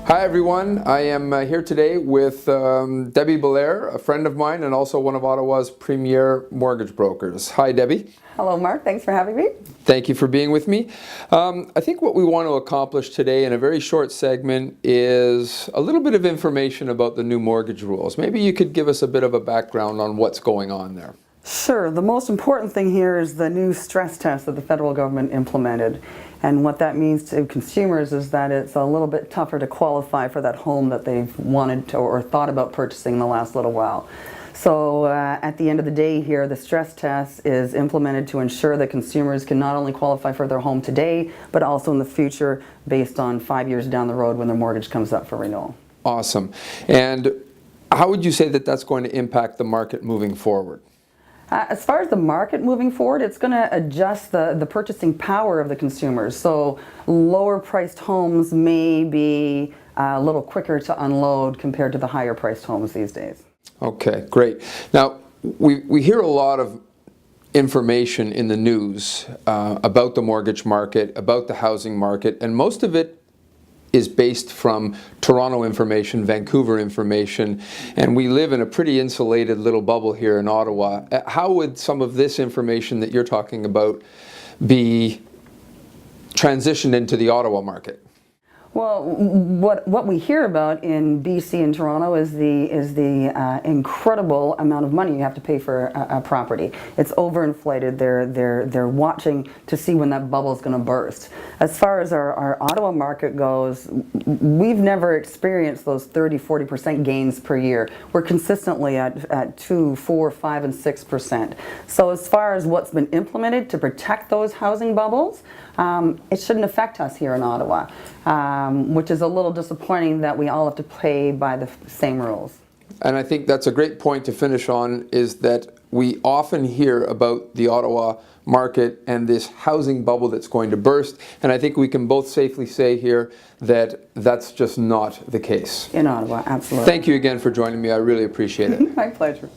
Hi everyone, I am here today with Debbie Belair, a friend of mine and also one of Ottawa's premier mortgage brokers. Hi Debbie. Hello Mark, thanks for having me. Thank you for being with me. I think what we want to accomplish today in a very short segment is a little bit of information about the new mortgage rules. Maybe you could give us a bit of a background on what's going on there. Sure, the most important thing here is the new stress test that the federal government implemented. And what that means to consumers is that it's a little bit tougher to qualify for that home that they've wanted to or thought about purchasing the last little while. So at the end of the day here, the stress test is implemented to ensure that consumers can not only qualify for their home today, but also in the future based on 5 years down the road when their mortgage comes up for renewal. Awesome. And how would you say that that's going to impact the market moving forward? As far as the market moving forward, it's going to adjust the purchasing power of the consumers. So lower priced homes may be a little quicker to unload compared to the higher priced homes these days. Okay, great. Now, we hear a lot of information in the news about the mortgage market, about the housing market, and most of it is based from Toronto information, Vancouver information, and we live in a pretty insulated little bubble here in Ottawa. How would some of this information that you're talking about be transitioned into the Ottawa market? Well, what we hear about in BC and Toronto is the incredible amount of money you have to pay for a property. It's overinflated. They're watching to see when that bubble is going to burst. As far as our Ottawa market goes, we've never experienced those 30-40% gains per year. We're consistently at 2, 4, 5, and 6%. So as far as what's been implemented to protect those housing bubbles, it shouldn't affect us here in Ottawa. Which is a little disappointing that we all have to play by the same rules. And I think that's a great point to finish on, is that we often hear about the Ottawa market and this housing bubble that's going to burst, and I think we can both safely say here that that's just not the case. In Ottawa, absolutely. Thank you again for joining me. I really appreciate it. My pleasure.